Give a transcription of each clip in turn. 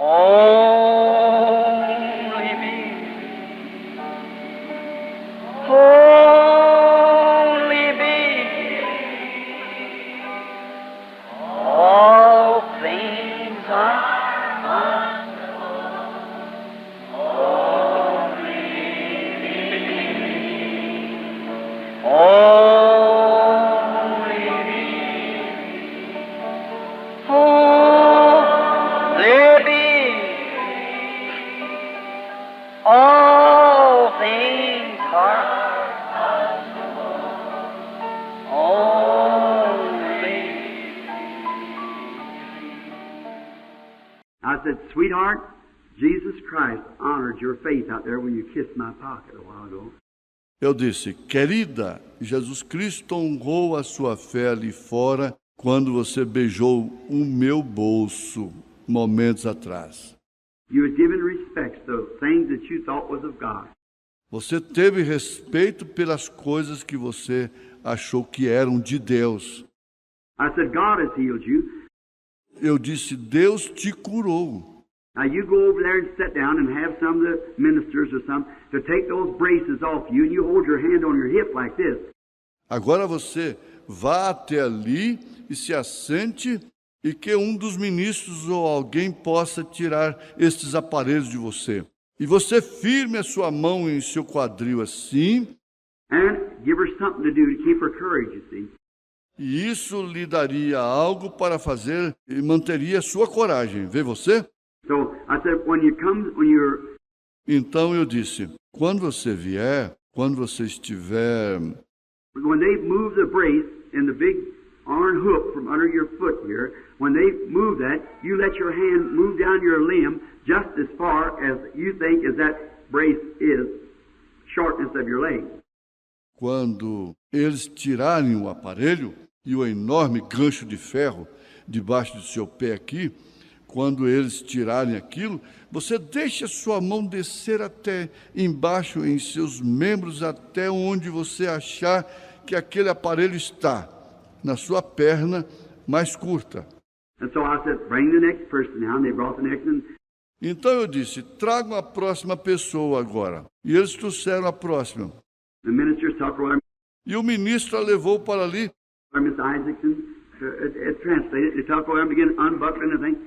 Only me. Only me. All things are only me. Only me. All things are only. I said, sweetheart, Jesus Christ honored your faith out there when you kissed my pocket a while ago. Eu disse, querida, Jesus Cristo honrou a sua fé ali fora quando você beijou o meu bolso momentos atrás. You had given respect to things that you thought was of God. Você teve respeito pelas coisas que você achou que eram de Deus. I said, God has healed you. Eu disse, Deus te curou. Now you go over there and sit down and have some of the ministers or some to take those braces off you, and you hold your hand on your hip like this. Agora você vá até ali e se assente e que um dos ministros ou alguém possa tirar estes aparelhos de você. E você firme a sua mão em seu quadril assim. And give her something to do to keep her courage, you see. E isso lhe daria algo para fazer e manteria sua coragem. Vê você? So I said, when you're Então eu disse, quando você vier, quando você estiver... when they move the brace and the big iron hook from under your foot here, when they move that, you let your hand move down your limb just as far as you think as that brace is shortness of your leg. Quando eles tirarem o aparelho e o enorme gancho de ferro debaixo do seu pé aqui, quando eles tirarem aquilo, você deixa sua mão descer até embaixo em seus membros, até onde você achar que aquele aparelho está, na sua perna mais curta. And so I said, bring the next person now. And they brought the next one. Então eu disse, tragam a próxima pessoa agora. E eles trouxeram a próxima. The minister took her, E o ministro a levou para ali. Miss Isaacson, translated. They took her and began unbuckling the thing.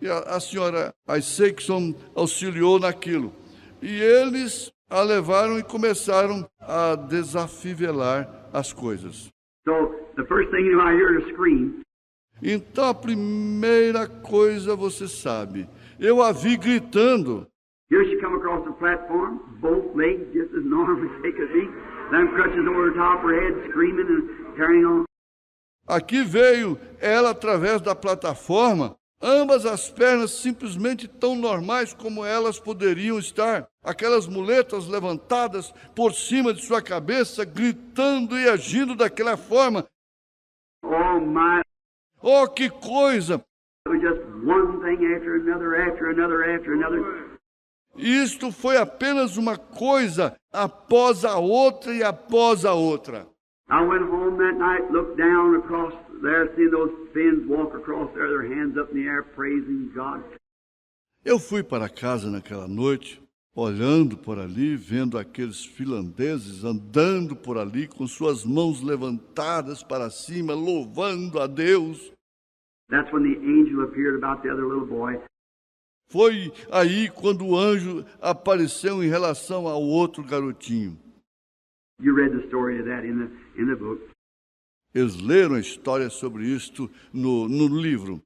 E a senhora Isaacson auxiliou naquilo. E eles a levaram e começaram a desafivelar as coisas. So the first thing you know, I heard her scream. Então a primeira coisa você sabe, eu a vi gritando. Here she come across the platform, both legs just as normal as they could be. Them crutches over the top of her head, screaming and carrying on. Aqui veio ela através da plataforma, ambas as pernas simplesmente tão normais como elas poderiam estar. Aquelas muletas levantadas por cima de sua cabeça, gritando e agindo daquela forma. Oh my, Oh, que coisa! it was just one thing after another, after another, after another. Isto foi apenas uma coisa após a outra e após a outra. I went home that night, looked down across there, seeing those Finns walk across there, their hands up in the air, praising God. Eu fui para casa naquela noite, olhando por ali, vendo aqueles finlandeses andando por ali com suas mãos levantadas para cima, louvando a Deus. That's when the angel appeared about the other little boy. Foi aí quando o anjo apareceu em relação ao outro garotinho. You read the story of that in the book. Eles leram a história sobre isto no livro.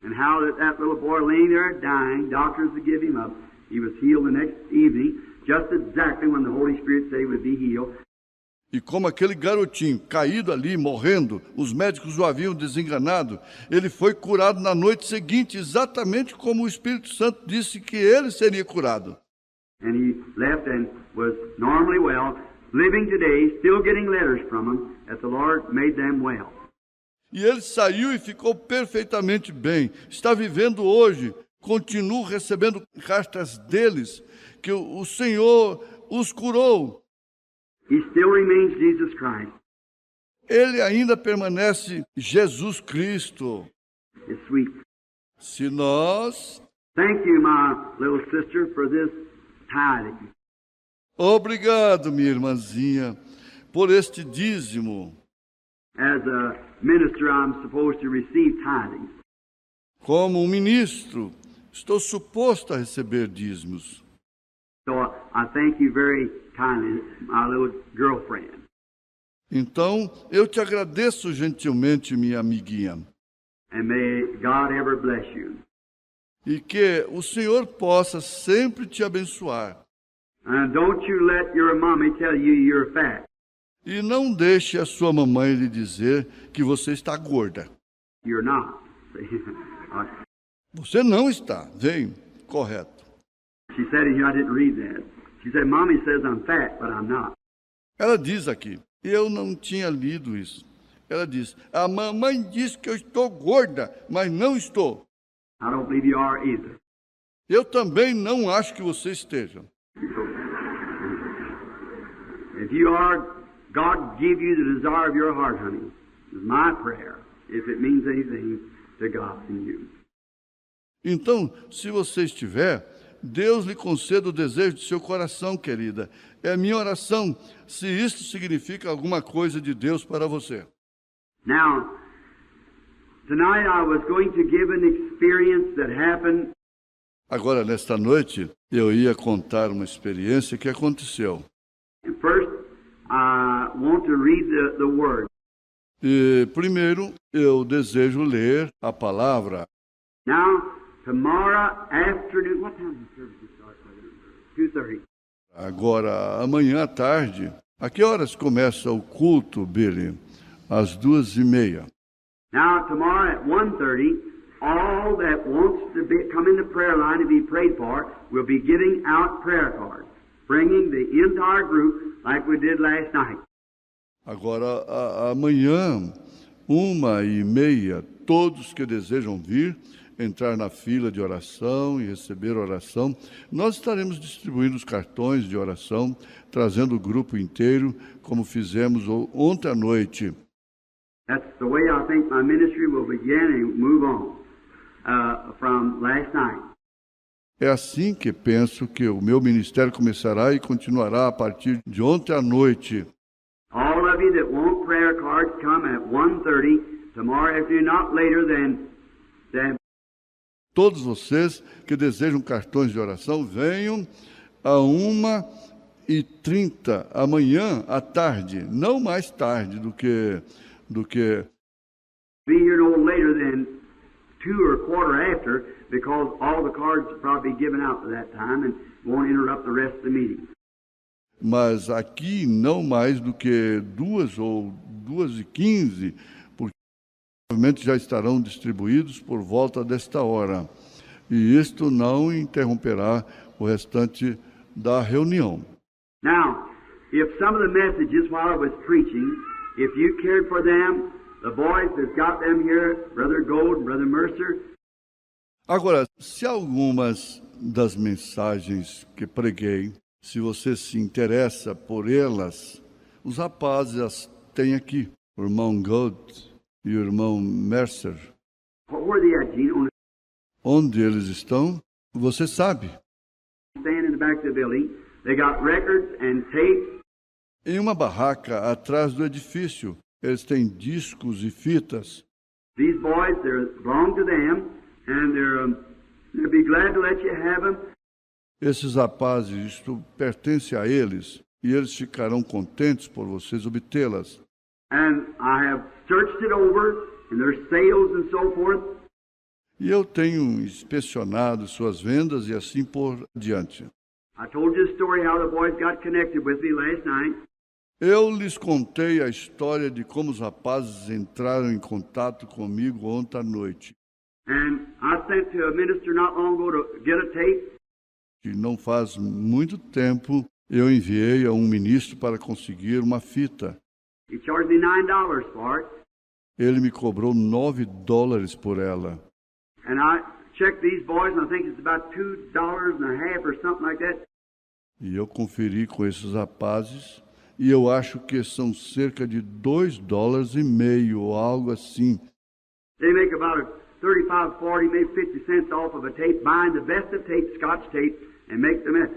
And how that little boy laying there dying, doctors would give him up. He was healed the next evening, just exactly when the Holy Spirit said he would be healed. E como aquele garotinho caído ali, morrendo, os médicos o haviam desenganado, ele foi curado na noite seguinte, exatamente como o Espírito Santo disse que ele seria curado. And he left and was normally well, living today, still getting letters from him, that the Lord made them well. E ele saiu e ficou perfeitamente bem. Está vivendo hoje, continua recebendo cartas deles, que o Senhor os curou. He still remains Jesus Christ. Ele ainda permanece Jesus Cristo. It's sweet. Se nós Thank you, my little sister, for this tithing. Obrigado, minha irmãzinha, por este dízimo. As a minister, I'm supposed to receive tithing. Como um ministro, estou suposto a receber dízimos. So I thank you very kindly, my little girlfriend. Então, eu te agradeço gentilmente, minha amiguinha. And may God ever bless you. E que o Senhor possa sempre te abençoar. And don't you let your mommy tell you you're fat. E não deixe a sua mamãe lhe dizer que você está gorda. You're not. Você não está, vem, correto. She said it here, I didn't read that. She said, Mommy says I'm fat, but I'm not. Ela diz aqui, eu não tinha lido isso. Ela diz, a mamãe diz que eu estou gorda, mas não estou. I don't believe you are either. Eu também não acho que você esteja. If you are, God give you the desire of your heart, honey. Is my prayer, if it means anything to God and you. Então, se você estiver, Deus lhe conceda o desejo de seu coração, querida. É a minha oração, se isto significa alguma coisa de Deus para você. Now, tonight I was going to give an experience that happened. Agora, nesta noite, eu ia contar uma experiência que aconteceu. And first, I want to read the word. E, primeiro, eu desejo ler a palavra. Now, tomorrow afternoon, what time does the service start? 2:30. Agora, amanhã à tarde. A que horas começa o culto, Billy? Às 2:30. Now, tomorrow at 1:30, all that wants to come in the prayer line to be prayed for will be giving out prayer cards, bringing the entire group like we did last night. Agora, amanhã, 1:30, todos que desejam vir, entrar na fila de oração e receber oração, nós estaremos distribuindo os cartões de oração, trazendo o grupo inteiro, como fizemos ontem à noite. That's the way I think my ministry will begin and move on from last night. É assim que penso que o meu ministério começará e continuará a partir de ontem à noite. All of you that want prayer cards, come at 1:30 tomorrow afternoon, not later than Todos vocês que desejam cartões de oração, venham a 1:30 amanhã à tarde, não mais tarde do que be here no later than 2 or quarter after, because all the cards will probably be given out at that time and won't interrupt the rest of the meeting. Mas aqui não mais do que 2 ou 2:15, porque provavelmente já estarão distribuídos por volta desta hora. E isto não interromperá o restante da reunião. Now, if some of the messages while I was preaching, if you cared for them, the boys that's got them here, Brother Gold and Brother Mercer. Agora, se algumas das mensagens que preguei, se você se interessa por elas, os rapazes as têm aqui, o irmão Gold e o irmão Mercer. What were they at, Gene? Onde eles estão, você sabe. Stand in the back of the building. They got records and tapes. Em uma barraca atrás do edifício, eles têm discos e fitas. These boys, they belong to them, and they'll be glad to let you have them. Esses rapazes, isto pertence a eles, e eles ficarão contentes por vocês obtê-las. And I have searched it over, and their sales and so forth. E eu tenho inspecionado suas vendas e assim por diante. I told you the story how the boys got connected with me last night. Eu lhes contei a história de como os rapazes entraram em contato comigo ontem à noite. And I sent to a minister not long ago to get a tape. E não faz muito tempo eu enviei a um ministro para conseguir uma fita. He charged me $9 for it. Ele me cobrou $9 por ela. And I checked these boys, and I think it's about $2.50 or something like that. E eu conferi com esses rapazes, e eu acho que são cerca de $2,50 ou algo assim. They make about 35, 40, maybe 50 cents off of a tape, buying the best of tape, Scotch tape, and make the mess.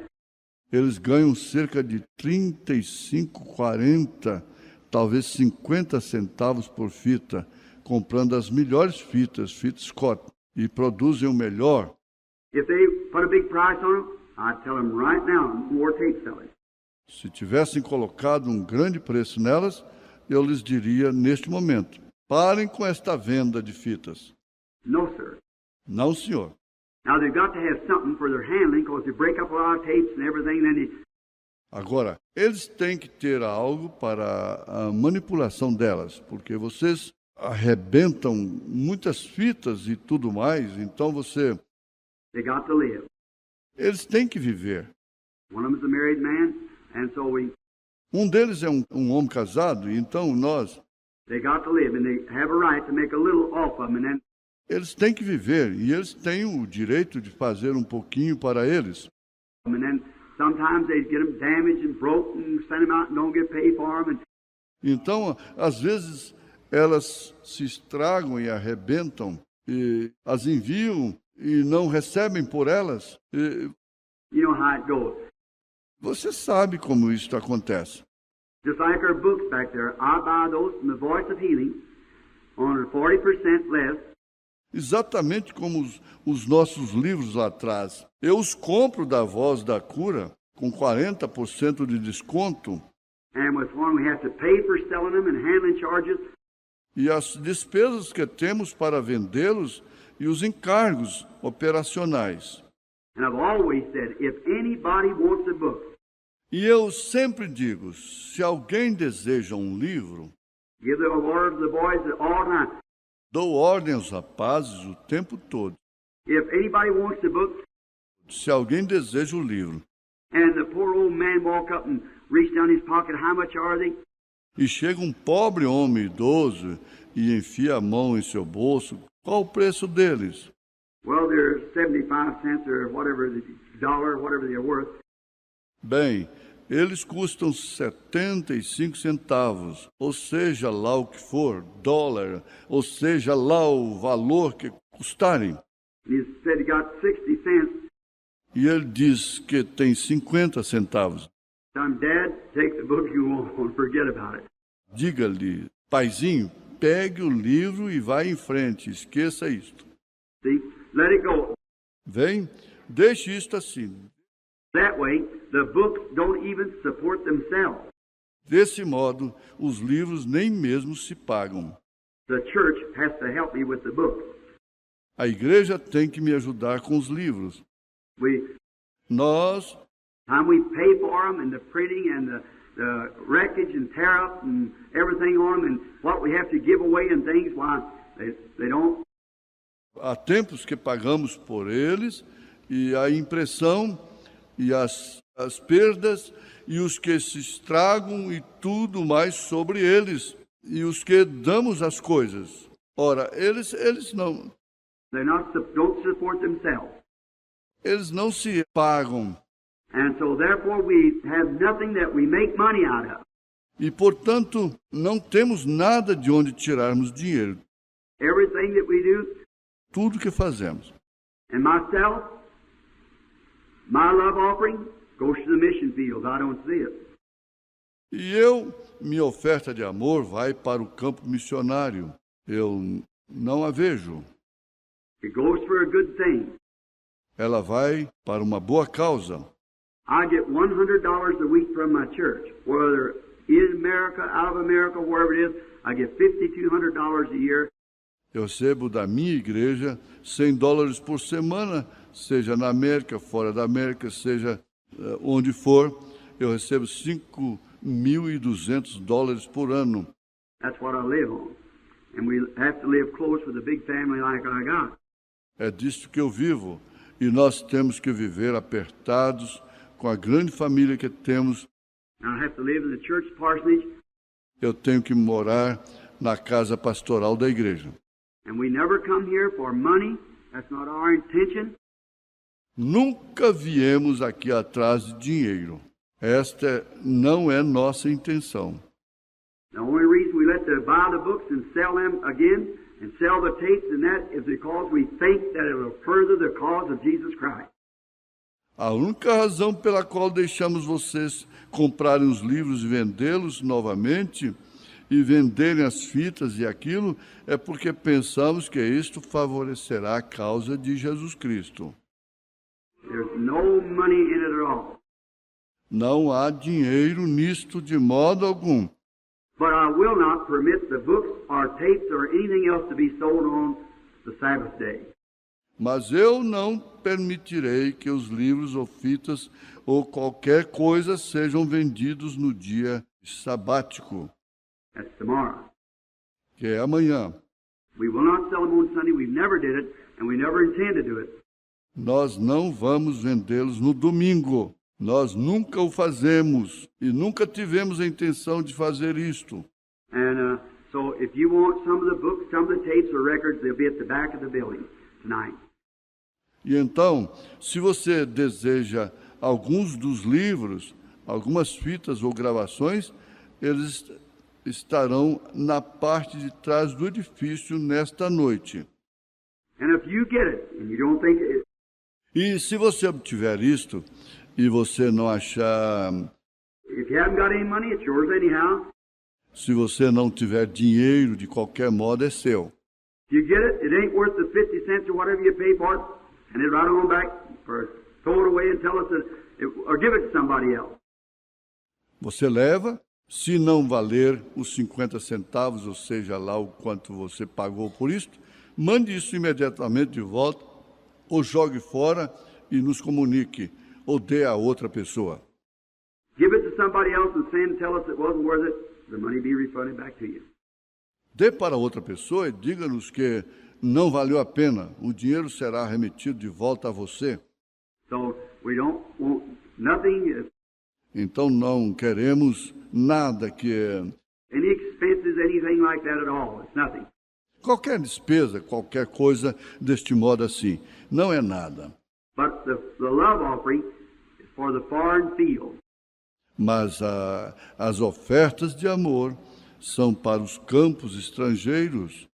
Eles ganham cerca de 35, 40, talvez 50 centavos por fita, comprando as melhores fitas, fita Scott, e produzem o melhor. If they put a big price on them, I'd tell them right now, more tape selling. Se tivessem colocado um grande preço nelas, eu lhes diria neste momento, parem com esta venda de fitas. No, sir. Não, senhor. Now they've got to have something for their handling, because they break up a lot of tapes and everything, then they... Agora, eles têm que ter algo para a manipulação delas, porque vocês arrebentam muitas fitas e tudo mais, então They got to live. eles têm que viver. One of them is a married man, and so Um deles é um homem casado, e então they got to live, and they have a right to make a little off of them, and then eles têm que viver, e eles têm o direito de fazer um pouquinho para eles. sometimes they get them damaged and broken, and send them out and don't get paid for them. Então, às vezes, elas se estragam e arrebentam, e as enviam e não recebem por elas. E You know how it goes. você sabe como isso acontece. Just like our books back there, I buy those from the Voice of Healing on 40% less. Exatamente como os nossos livros lá atrás. Eu os compro da Voz da Cura com 40% de desconto. And with one we have to pay for selling them and handling charges. E as despesas que temos para vendê-los e os encargos operacionais. And I've always said, if anybody wants a book, E eu sempre digo, se alguém deseja um livro, give the word to the boys at all times. dou ordem aos rapazes o tempo todo. If anybody wants a book, Se alguém deseja o livro, and the poor old man walk up and reach down his pocket, how much are they? e chega um pobre homem idoso e enfia a mão em seu bolso, qual o preço deles? Well, they're 75 cents or whatever, dollar, whatever they're worth. Bem, eles custam 75 centavos, ou seja lá o que for, dólar, ou seja lá o valor que custarem. And he said he got 60 cents. E ele diz que tem 50 centavos. Tell him, Dad, take the book you want and forget about it. Diga-lhe, paizinho, pegue o livro e vá em frente, esqueça isto. See, let it go. Vem, deixe isto assim. That way, the books don't even support themselves. Desse modo, os livros nem mesmo se pagam. The church has to help me with the books. A igreja tem que me ajudar com os livros. Nós, Time we pay for them and the printing and the wreckage and tear up and everything on them and what we have to give away and things, why they don't. há tempos que pagamos por eles, e a impressão e as perdas, e os que se estragam e tudo mais sobre eles, e os que damos as coisas. Ora, eles não, Don't support themselves. eles não se pagam. And so therefore we have nothing that we make money out of. E, portanto, não temos nada de onde tirarmos dinheiro. Everything that we do, Tudo que fazemos. and myself, my love offering goes to the mission field. I don't see it. E minha oferta de amor vai para o campo missionário. Eu não a vejo. It goes for a good thing. Ela vai para uma boa causa. I get $100 a week from my church, whether in America, out of America, wherever it is. I get $5,200 a year. Eu recebo da minha igreja $100 por semana, seja na América, fora da América, seja onde for. Eu recebo $5.200 por ano. That's what I live on. And we have to live close with a big family like I got. É disso que eu vivo. E nós temos que viver apertados com a grande família que temos. Now I have to live in the church parsonage. Eu tenho que morar na casa pastoral da igreja. And we never come here for money. That's not our intention. Nunca viemos aqui atrás de dinheiro. Esta não é nossa intenção. The only reason we let them buy the books and sell them again and sell the tapes, and that is because we think that it will further the cause of Jesus Christ. A única razão pela qual deixamos vocês comprarem os livros e vendê-los novamente e venderem as fitas e aquilo é porque pensamos que isto favorecerá a causa de Jesus Cristo. There's no money in it at all. Não há dinheiro nisto de modo algum. But I will not permit the books or tapes or anything else to be sold on the Sabbath day. Mas eu não permitirei que os livros ou fitas ou qualquer coisa sejam vendidos no dia sabático, That's tomorrow. que é amanhã. We will not sell them on Sunday. We never did it, and we never intend to do it. Nós não vamos vendê-los no domingo. Nós nunca o fazemos e nunca tivemos a intenção de fazer isto. And so if you want some of the books, some of the tapes or records, they'll be at the back of the building tonight. E então, se você deseja alguns dos livros, algumas fitas ou gravações, eles estarão na parte de trás do edifício nesta noite. And if you get it and you don't think it, E se você obtiver isto e você não achar, if you haven't got any money, it's yours anyhow. se você não tiver dinheiro, de qualquer modo é seu. If you get it, it ain't worth the 50 cents or whatever you pay for it, and it right on back or throw it away and tell us that or give it to somebody else. Você leva, se não valer os 50 centavos, ou seja lá o quanto você pagou por isto, mande isso imediatamente de volta, ou jogue fora e nos comunique, ou dê a outra pessoa. Give it to somebody else and send and tell us it wasn't worth it. The money be refunded back to you. Dê para outra pessoa e diga-nos que não valeu a pena, o dinheiro será remetido de volta a você. So we don't want nothing, Então não queremos nada que any expenses, anything like that at all. It's nothing. qualquer despesa, qualquer coisa deste modo assim, não é nada. But the love offering is for the foreign field. Mas as ofertas de amor são para os campos estrangeiros.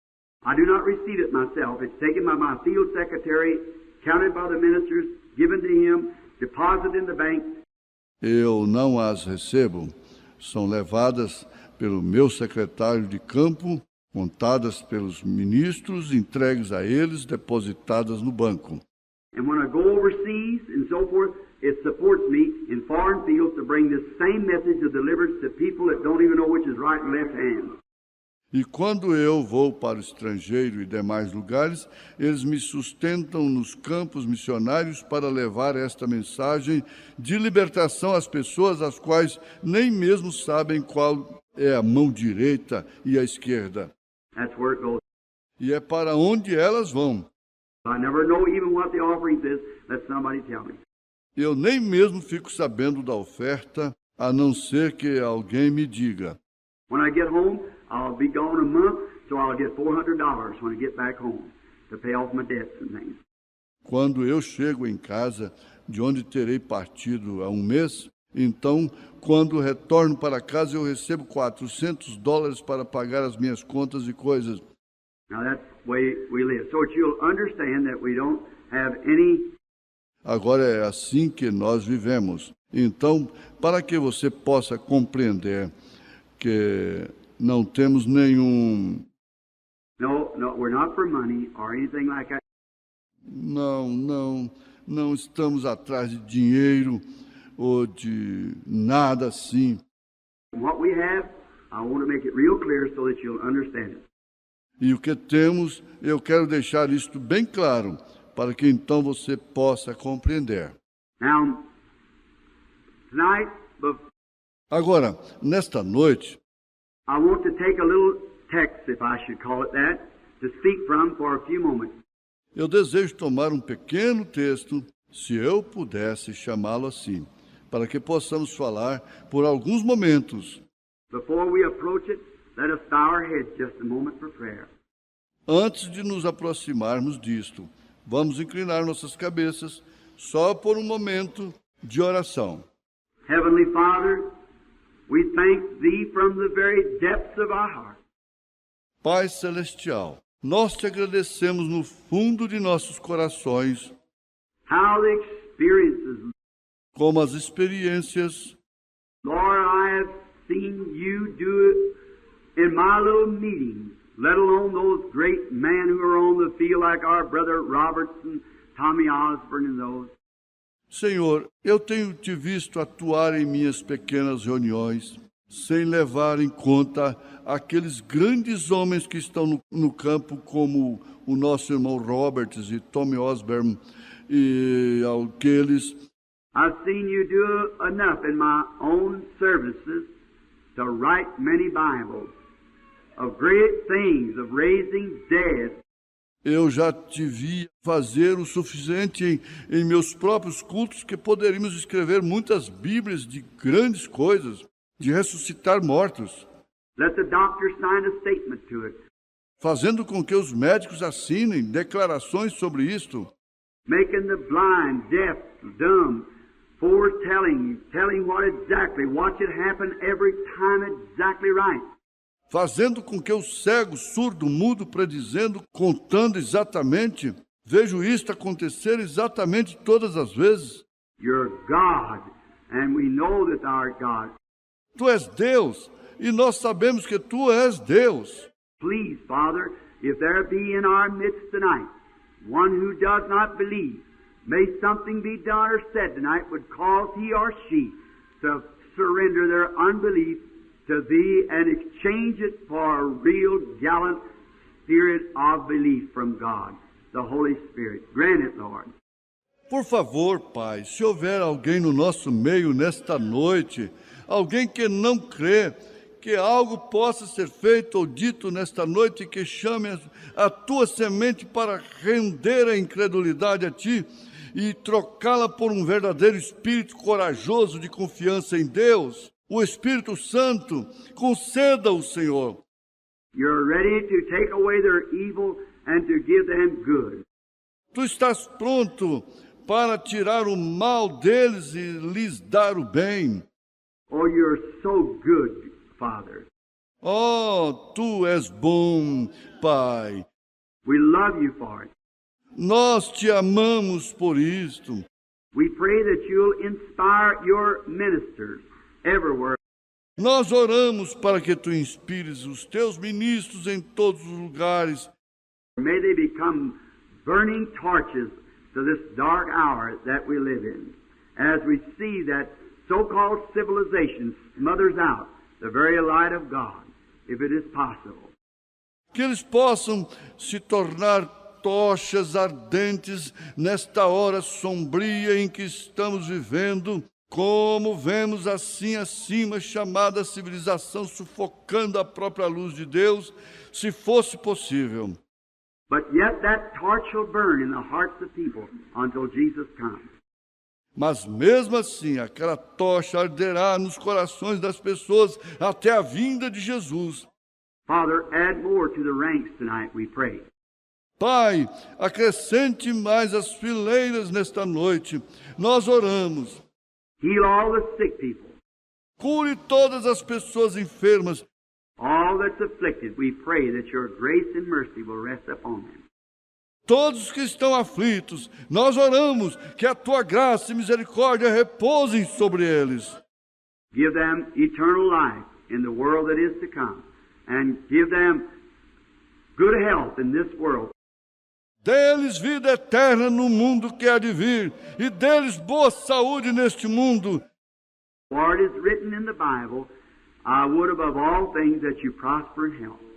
I do not receive it myself. It's taken by my field secretary, counted by the ministers, given to him, deposited in the bank. Eu não as recebo. São levadas pelo meu secretário de campo, contadas pelos ministros, entregues a eles, depositadas no banco. And when I go overseas and so forth, it supports me in foreign fields to bring this same message of deliverance to people that don't even know which is right and left hand. E quando eu vou para o estrangeiro e demais lugares, eles me sustentam nos campos missionários para levar esta mensagem de libertação às pessoas as quais nem mesmo sabem qual é a mão direita e a esquerda. That's where it goes. E é para onde elas vão. I never know even what the offerings is. Let somebody tell me. Eu nem mesmo fico sabendo da oferta, a não ser que alguém me diga. When I get home, I'll be gone a month, so I'll get $400 when I get back home to pay off my debts and things. Quando eu chego em casa, de onde terei partido há um mês, então, quando retorno para casa, eu recebo $400 para pagar as minhas contas e coisas. Now that's the way we live. So that you'll understand that we don't have any. Agora é assim que nós vivemos. Então, para que você possa compreender que não temos nenhum... No, we're not for money or anything like that. Não estamos atrás de dinheiro ou de nada assim. What we have, I want to make it real clear so that you'll understand it. E o que temos, eu quero deixar isto bem claro, para que então você possa compreender. Now, tonight, Agora, nesta noite, I want to take a little text, if I should call it that, to speak from for a few moments. eu desejo tomar um pequeno texto, se eu pudesse chamá-lo assim, para que possamos falar por alguns momentos. Before we approach it, let us bow our heads just a moment for prayer. Antes de nos aproximarmos disto, vamos inclinar nossas cabeças só por um momento de oração. Heavenly Father, we thank Thee from the very depths of our heart. Pai Celestial, Nós te agradecemos no fundo de nossos corações, how the experiences, como as experiências. Lord, I have seen you do it in my little meetings, let alone those great men who are on the field like our brother Robertson, Tommy Osborne and those. Senhor, eu tenho te visto atuar em minhas pequenas reuniões, sem levar em conta aqueles grandes homens que estão no campo, como o nosso irmão Roberts e Tommy Osborne, e aqueles. I've seen you do enough in my own services to write many Bibles of great things, of raising dead. Eu já te vi fazer o suficiente em meus próprios cultos, que poderíamos escrever muitas Bíblias de grandes coisas, de ressuscitar mortos, Let the doctor sign a statement to it, fazendo com que os médicos assinem declarações sobre isto, making the blind, deaf, dumb, foretelling, telling what should happen every time exactly right. fazendo com que o cego, surdo, mudo, predizendo, contando exatamente, vejo isto acontecer exatamente todas as vezes. You're God, and we know that thou art God. Tu és Deus, e nós sabemos que tu és Deus. Please, Father, if there be in our midst tonight one who does not believe, may something be done or said tonight would cause he or she to surrender their unbelief to Thee and exchange it for a real gallant spirit of belief from God, the Holy Spirit. Grant it, Lord. Por favor, Pai, se houver alguém no nosso meio nesta noite, alguém que não crê que algo possa ser feito ou dito nesta noite, que chame a tua semente para render a incredulidade a Ti e trocá-la por um verdadeiro espírito corajoso de confiança em Deus, o Espírito Santo, conceda-o, Senhor. You're ready to take away their evil and to give them good. Tu estás pronto para tirar o mal deles e lhes dar o bem. Oh, you're so good, Father. Oh, Tu és bom, Pai. We love you for it. Nós te amamos por isto. We pray that you'll inspire your ministers everywhere. Nós oramos para que Tu inspires os Teus ministros em todos os lugares. May they become burning torches to this dark hour that we live in, as we see that so-called civilization smothers out the very light of God, if it is possible. Que eles possam se tornar tochas ardentes nesta hora sombria em que estamos vivendo, como vemos assim acima chamada civilização sufocando a própria luz de Deus, se fosse possível. But yet that torch will burn in the hearts of people until Jesus comes. Mas mesmo assim, aquela tocha arderá nos corações das pessoas até a vinda de Jesus. Father, add more to the ranks tonight, we pray. Pai, acrescente mais as fileiras nesta noite. Nós oramos. Heal all the sick people, Cure todas as pessoas enfermas. all that's afflicted. We pray that your grace and mercy will rest upon them. Todos que estão aflitos, nós oramos que a Tua graça e misericórdia repousem sobre eles. Give them eternal life in the world that is to come, and give them good health in this world. Dê-lhes vida eterna no mundo que há de vir, e dê-lhes boa saúde neste mundo. For it is written in the Bible, I would above all things that you prosper in health.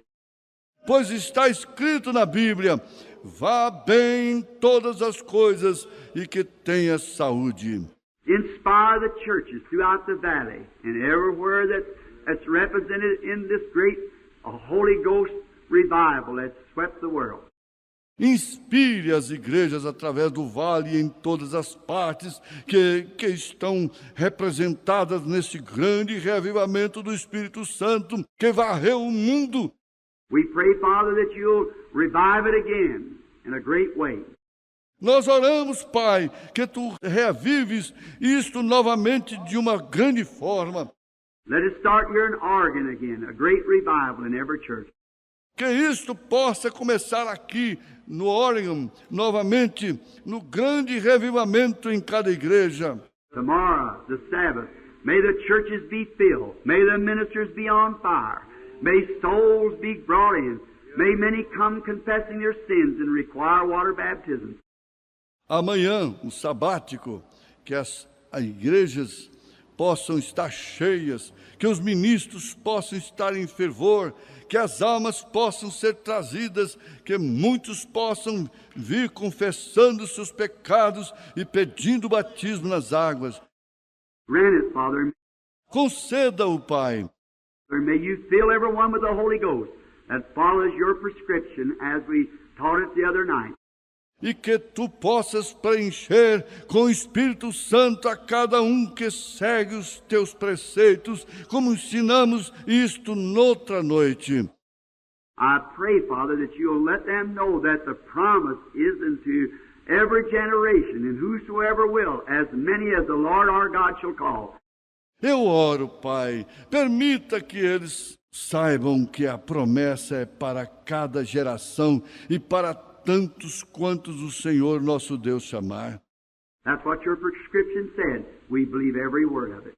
Pois está escrito na Bíblia, vá bem em todas as coisas e que tenha saúde. Inspire the churches throughout the valley and everywhere that's represented in this great Holy Ghost revival that's swept the world. Inspire as igrejas através do vale e em todas as partes que estão representadas nesse grande reavivamento do Espírito Santo que varreu o mundo. We pray, Father, that you'll revive it again in a great way. Nós oramos, Pai, que Tu reavives isto novamente de uma grande forma. Let us start here in Oregon again, a great revival in every church. Que isto possa começar aqui no Oregon, novamente, no grande revivamento em cada igreja. Tomorrow, the Sabbath, may the churches be filled. May the ministers be on fire. May souls be brought in. May many come confessing their sins and require water baptism. Amanhã, um sabático, que as igrejas possam estar cheias, que os ministros possam estar em fervor, que as almas possam ser trazidas, que muitos possam vir confessando seus pecados e pedindo batismo nas águas. Grant it, Father. Conceda-o, Pai. May you fill everyone with the Holy Ghost that follows your prescription as we taught it the other night. E que tu possas preencher com o Espírito Santo a cada um que segue os teus preceitos, como ensinamos isto noutra noite. I pray, Father, that you'll let them know that the promise is unto every generation, and whosoever will, as many as the Lord our God shall call. Eu oro, Pai, permita que eles saibam que a promessa é para cada geração e para tantos quantos o Senhor nosso Deus chamar. That's what your prescription said. We believe every word of it.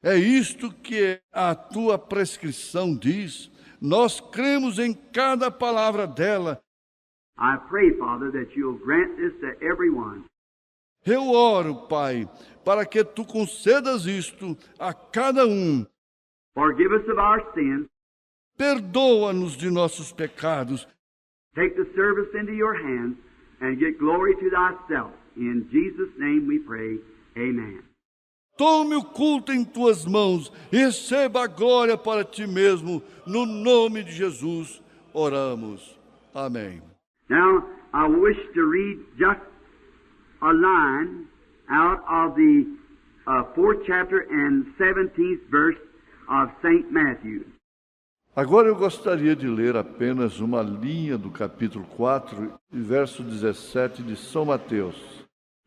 É isto que a tua prescrição diz. Nós cremos em cada palavra dela. I pray, Father, that you'll grant this to everyone. Eu oro, Pai, para que tu concedas isto a cada um. Forgive us of our sins. Perdoa-nos de nossos pecados. Take the service into your hands and get glory to thyself. In Jesus' name we pray. Amen. Tome o culto em tuas mãos e receba a glória para ti mesmo. No nome de Jesus, oramos. Amém. Now, I wish to read just a line out of the 4th chapter and 17th verse of St. Matthew. Agora eu gostaria de ler apenas uma linha do capítulo 4, verso 17 de São Mateus.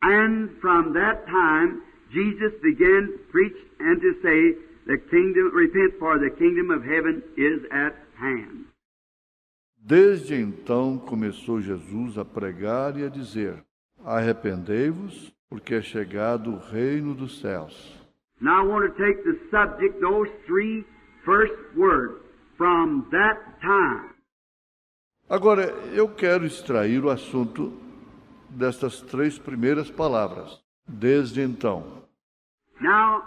And from that time, Jesus began to preach and to say, the kingdom, repent, for the kingdom of heaven is at hand. Desde então começou Jesus a pregar e a dizer: arrependei-vos, porque é chegado o reino dos céus. Now I want to take the subject, those three first words, from that time. Agora, eu quero extrair o assunto destas três primeiras palavras. Desde então. Now,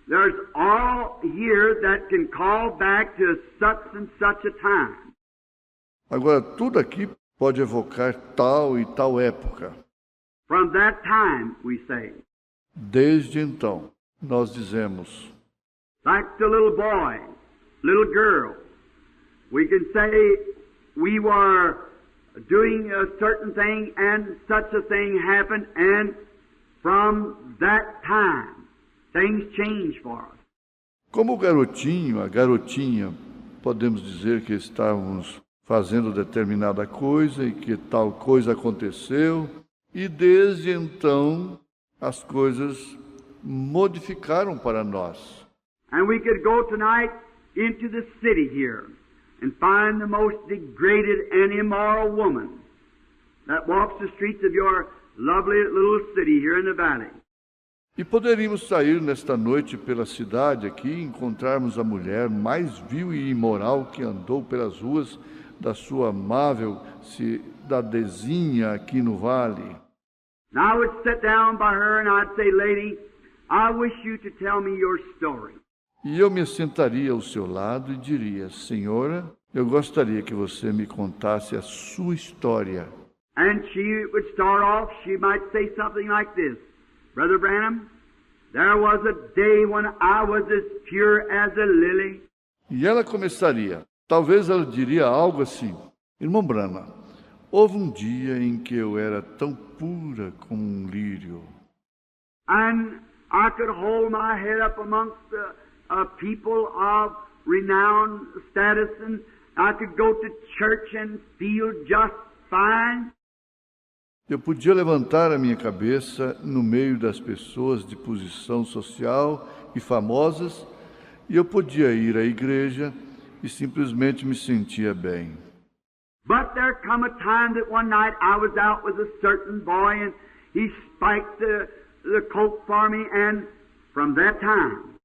there's all here that can call back to such and such a time. Agora, tudo aqui pode evocar tal e tal época. From that time, we say. Desde então, nós dizemos. Like the little boy, little girl. We can say we were doing a certain thing and such a thing happened, and from that time, things changed for us. Como o garotinho, a garotinha, podemos dizer que estávamos fazendo determinada coisa e que tal coisa aconteceu, e desde então as coisas modificaram para nós. And we could go tonight into the city here and find the most degraded and immoral woman that walks the streets of your lovely little city here in the valley. E poderíamos sair nesta noite pela cidade aqui e encontrarmos a mulher mais vil e imoral que andou pelas ruas da sua amável cidadezinha aqui no vale. Now I would sit down by her and I'd say, lady, I wish you to tell me your story. E eu me sentaria ao seu lado e diria: senhora, eu gostaria que você me contasse a sua história. And she would start off, she might say something like this. Brother Branham, there was a day when I was as pure as a lily. E ela começaria. Talvez ela diria algo assim: irmão Branham, houve um dia em que eu era tão pura como um lírio. And I could hold my head up amongst the people of renowned status, and I could go to church and feel just fine. Eu podia levantar a minha cabeça no meio das pessoas de posição social e famosas, e eu podia ir à igreja e simplesmente me sentia bem. But there come a time that one night I was out with a certain boy and he spiked the coke for me, and from that time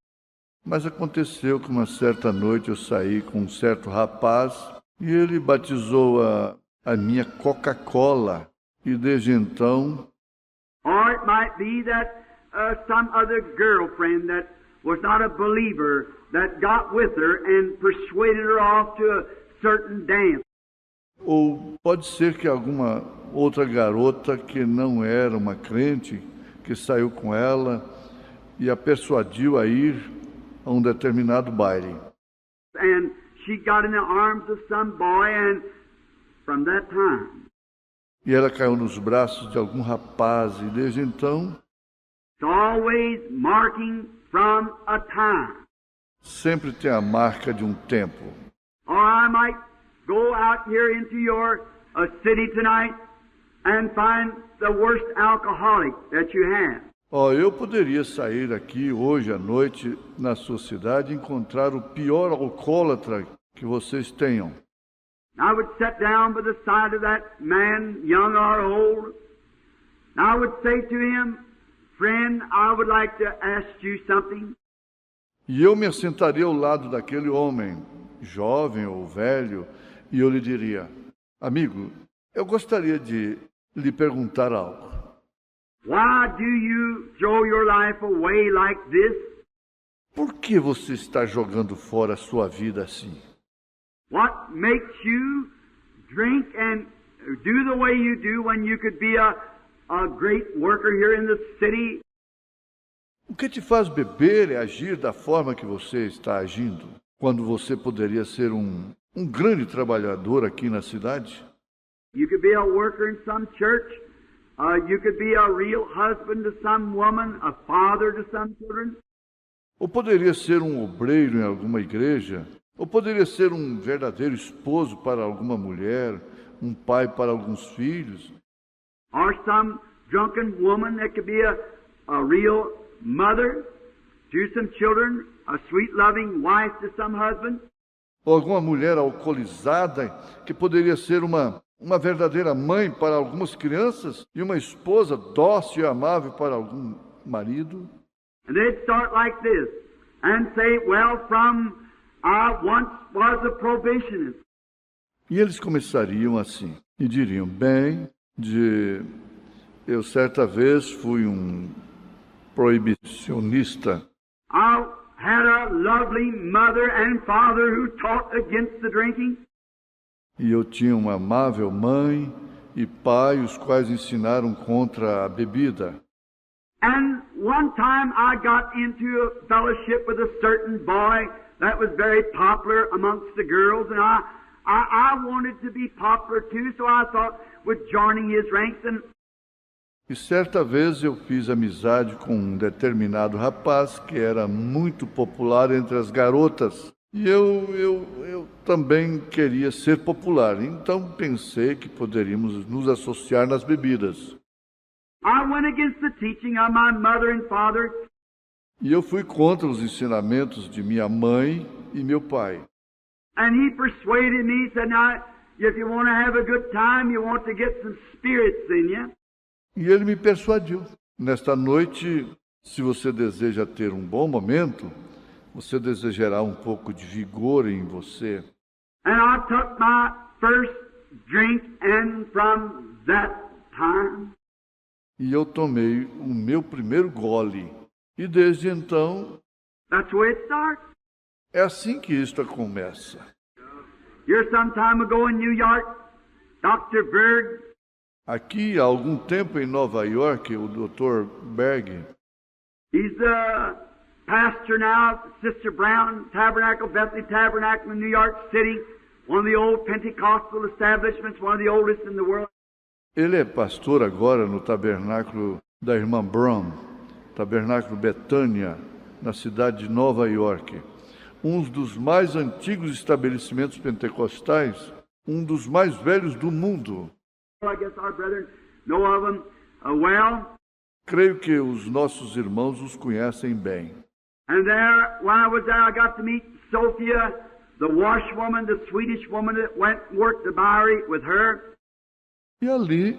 Mas aconteceu que uma certa noite eu saí com um certo rapaz e ele batizou a minha Coca-Cola. E desde então, or it might be that some other girlfriend that was not a believer that got with her and persuaded her off to a certain dance. ou pode ser que alguma outra garota que não era uma crente, que saiu com ela e a persuadiu a ir a um determinado baile. And she got in the arms of some boy, and from that time, E ela caiu nos braços de algum rapaz e desde então it's always marking from a time. sempre tem a marca de um tempo. Or I might go out here into your city tonight and find the worst alcoholic that you have. Eu poderia sair aqui hoje à noite na sua cidade e encontrar o pior alcoólatra que vocês tenham. I would sit down by the side of that man, young or old, and I would say to him, friend, I would like to ask you something. E eu me assentaria ao lado daquele homem, jovem ou velho, e eu lhe diria: amigo, eu gostaria de lhe perguntar algo. Why do you throw your life away like this? Por que você está jogando fora a sua vida assim? What makes you drink and do the way you do when you could be a great worker here in the city? O que te faz beber e agir da forma que você está agindo, quando você poderia ser um grande trabalhador aqui na cidade? You could be a worker in some church. You could be a real husband to some woman, a father to some children. Ou poderia ser um obreiro em alguma igreja, ou poderia ser um verdadeiro esposo para alguma mulher, um pai para alguns filhos, Or some drunken woman that could be a real mother to some children, a sweet loving wife to some husband. ou alguma mulher alcoolizada que poderia ser uma verdadeira mãe para algumas crianças e uma esposa dócil e amável para algum marido. And they'd start like this and say, well, from I once was a probationist. E eles começariam assim e diriam: eu certa vez fui um proibicionista. I had a lovely mother and father who taught against the drinking. E eu tinha uma amável mãe e pai, os quais ensinaram contra a bebida. And one time I got into a fellowship with a certain boy that was very popular amongst the girls, and I wanted to be popular too, so I thought with joining his ranks. And E certa vez eu fiz amizade com um determinado rapaz que era muito popular entre as garotas. E eu também queria ser popular, então pensei que poderíamos nos associar nas bebidas. I went against the teaching of my mother and father. E eu fui contra os ensinamentos de minha mãe e meu pai. And he persuaded me, said, now, if you want to have a good time, you want to get some spirits in you. E ele me persuadiu. Nesta noite, se você deseja ter um bom momento, você desejará um pouco de vigor em você. And I took my first drink, and from that time, E eu tomei o meu primeiro gole. E desde então, that's the way it starts. é assim que isto começa. Here some time ago in New York, Dr. Berg, Aqui, há algum tempo em Nova York, o Dr. Berg, he's the pastor now of Sister Brown Tabernacle, Bethany Tabernacle in New York City, one of the old Pentecostal establishments, one of the oldest in the world. ele é pastor agora no tabernáculo da irmã Brown, tabernáculo Betânia, na cidade de Nova York. Um dos mais antigos estabelecimentos pentecostais, um dos mais velhos do mundo. I guess our brethren know of him well. Creio que os nossos irmãos os conhecem bem. And there, when I was there, I got to meet Sophia the washwoman, the Swedish woman that went and worked the Bowery with her. E ali,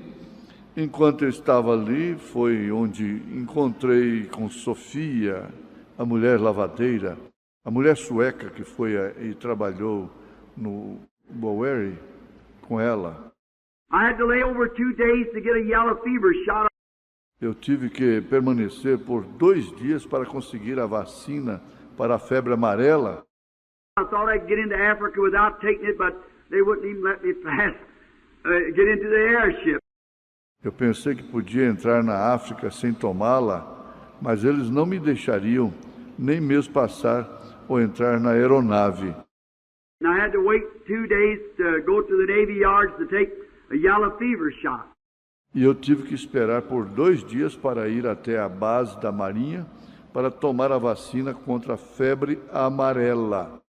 enquanto eu estava ali, foi onde encontrei com Sofia, a mulher lavadeira, a mulher sueca que foi e trabalhou no Bowery com ela. I had to lay over 2 days to get a yellow fever shot. Eu tive que permanecer por 2 dias para conseguir a vacina para a febre amarela. I thought I'd get into Africa without taking it, but they wouldn't even let me get into the airship. Eu pensei que podia entrar na África sem tomá-la, mas eles não me deixariam nem mesmo passar ou entrar na aeronave. And I had to wait 2 days to go to the Navy Yards to take a yellow fever shot. E eu tive que esperar por 2 dias para ir até a base da Marinha para tomar a vacina contra a febre amarela.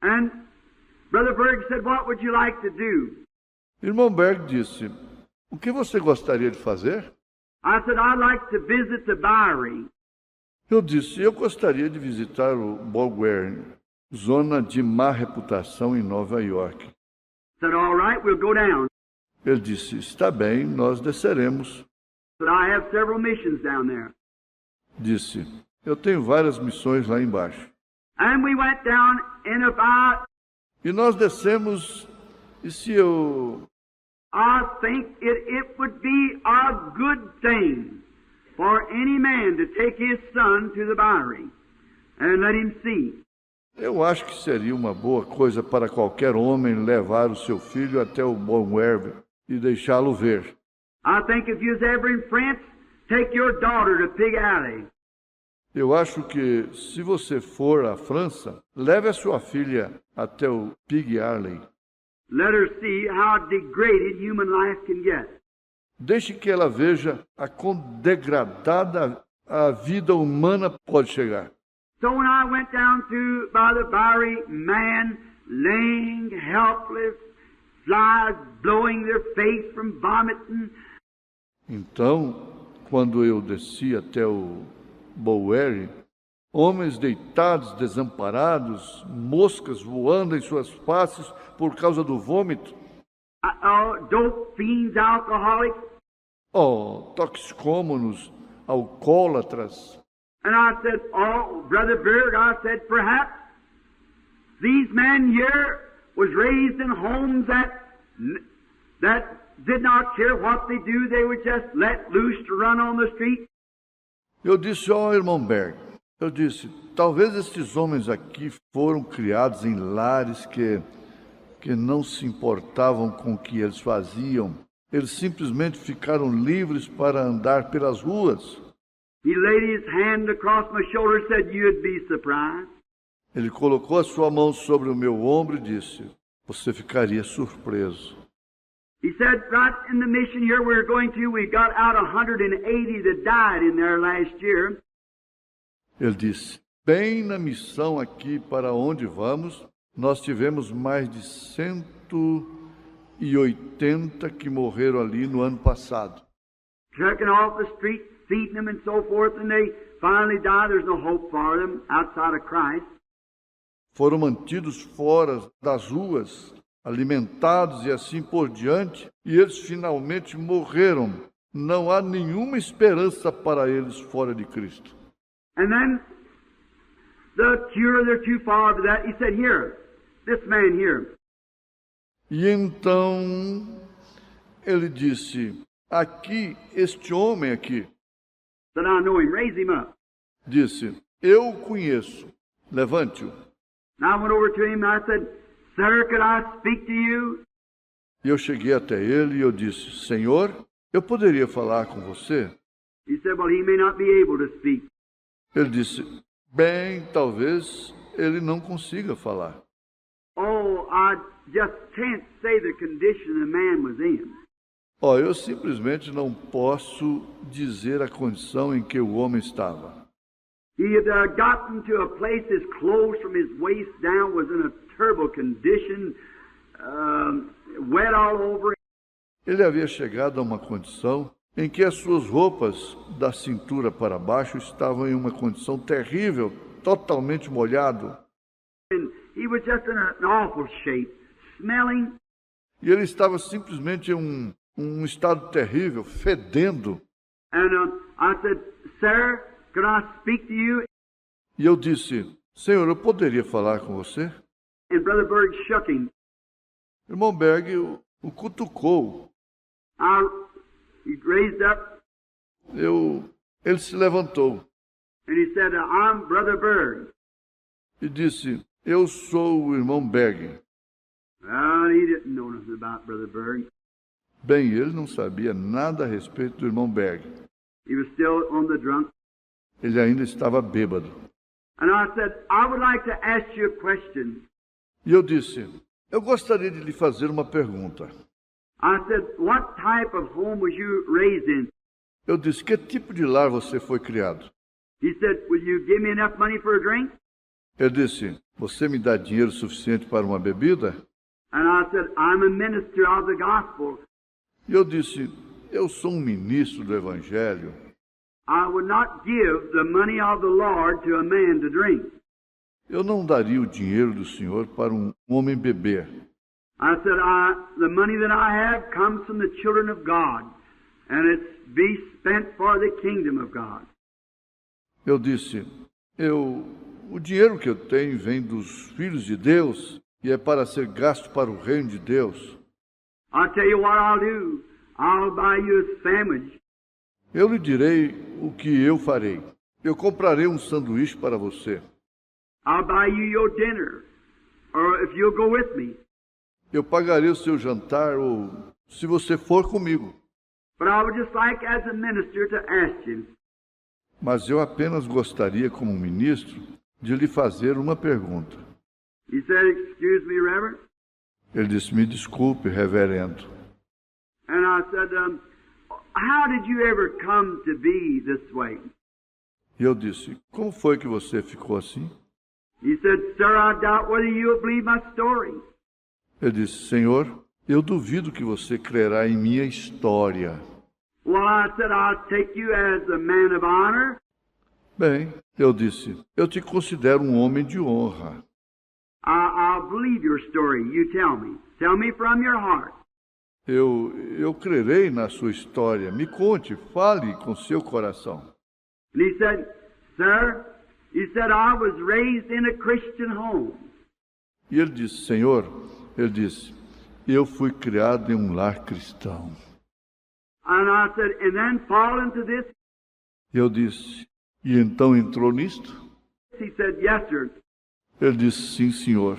And Brother Berg said, "What would you like to do?" Irmão Berg disse, o que você gostaria de fazer? I said, "I'd like to visit the Bowery." Eu disse, eu gostaria de visitar o Bowery, zona de má reputação em Nova York. Said, "All right, we'll go down." Ele disse, está bem, nós desceremos. Said, "I have several missions down there." Disse, eu tenho várias missões lá embaixo. And we went down in about, E nós descemos, e se eu... I think it would be a good thing for any man to take his son to the Bowery and let him see. Eu acho que seria uma boa coisa para qualquer homem levar o seu filho até o Bowery e deixá-lo ver. I think if you was ever in France, take your daughter to Pig Alley. Eu acho que, se você for à França, leve a sua filha até o Pig Alley. Let her see how degraded human life can get. Deixe que ela veja a quão degradada a vida humana pode chegar. So when I went down to by the Bowery, man laying helpless, flies blowing their face from vomiting. Então, quando eu desci até o Bowery, homens deitados, desamparados, moscas voando em suas faces por causa do vômito. Dope fiends, alcoholics. Toxicômanos, alcoólatras. And I said, "Oh, Brother Berg," I said, "perhaps these men here was raised in homes that did not care what they do. They were just let loose to run on the street." Eu disse, irmão Berg, eu disse, talvez estes homens aqui foram criados em lares que não se importavam com o que eles faziam. Eles simplesmente ficaram livres para andar pelas ruas. He laid his hand across my shoulder and said, "You'd be surprised." Ele colocou a sua mão sobre o meu ombro e disse, você ficaria surpreso. He said, right in the mission here we're going to, we got out 180 that died in there last year. Ele disse, bem na missão aqui para onde vamos, nós tivemos mais de 180 que morreram ali no ano passado. Trucking off the street, feeding them and so forth, and they finally die. There's no hope for them outside of Christ. Foram mantidos fora das ruas, alimentados e assim por diante, e eles finalmente morreram. Não há nenhuma esperança para eles fora de Cristo. And then the cure, they're too far for that. He said, "Here, this man here." E então ele disse, aqui, este homem aqui, Said, "I know him. Raise him up." disse, eu o conheço, levante-o. And I went over to him and I said, "Sir, could I speak to you?" E eu cheguei até ele e eu disse, Senhor, eu poderia falar com você? He said, "Well, he may not be able to speak." Ele disse, bem, talvez ele não consiga falar. "Oh, I just can't say the condition the man was in." Eu simplesmente não posso dizer a condição em que o homem estava. He had gotten to a place, his clothes from his waist down was in a terrible condition, wet all over. Ele havia chegado a uma condição em que as suas roupas da cintura para baixo estavam em uma condição terrível, totalmente molhado. And he was just in an awful shape, smelling. E ele estava simplesmente em um estado terrível, fedendo. And I said, "Sir, could I speak to you?" E eu disse, Senhor, eu poderia falar com você? And Brother Berg shook him. Irmão Berg o cutucou. He raised up Ele se levantou and he said, "I'm Brother Berg." e disse, eu sou o irmão Berg. Well, he didn't know nothing about Brother Berg. Bem, ele não sabia nada a respeito do irmão Berg. He was still on the drunk. Ele ainda estava bêbado. And I said, "I would like to ask you a question." E eu disse, eu gostaria de lhe fazer uma pergunta. I said, "What type of home was you raised in?" Eu disse, que tipo de lar você foi criado? He said, "Will you give me enough money for a drink?" Ele disse, você me dá dinheiro suficiente para uma bebida? And I said, "I'm a minister of the gospel. E eu disse, eu sou um ministro do Evangelho. I would not give the money of the Lord to a man to drink." Eu não daria o dinheiro do Senhor para um homem beber. I said, "The money that I have comes from the children of God, and it's be spent for the kingdom of God." Eu disse, o dinheiro que eu tenho vem dos filhos de Deus e é para ser gasto para o reino de Deus. I'll tell you what I'll do. I'll buy you a sandwich. Eu lhe direi o que eu farei. Eu comprarei um sanduíche para você. I'll buy you your dinner, or if you'll go with me. Eu pagarei o seu jantar ou se você for comigo. But I would just like, as a minister, to ask you, Mas eu apenas gostaria, como ministro, de lhe fazer uma pergunta. he said, "Excuse me, Reverend." Ele disse, me desculpe, reverendo. And I said, "How did you ever come to be this way?" E eu disse, como foi que você ficou assim? He said, "Sir, I doubt whether you'll believe my story." Ele disse, Senhor, eu duvido que você crerá em minha história. Well, I said, "I'll take you as a man of honor." Bem, eu disse, eu te considero um homem de honra. I'll believe your story. You tell me. Tell me from your heart. Eu crerei na sua história. Me conte, fale com seu coração. And he said, "Sir," he said, "I was raised in a Christian home." E ele disse, Senhor, ele disse, eu fui criado em um lar cristão. And I said, "And then fall into this?" Eu disse, e então entrou nisto? He said, "Yes, sir." Ele disse, sim, senhor.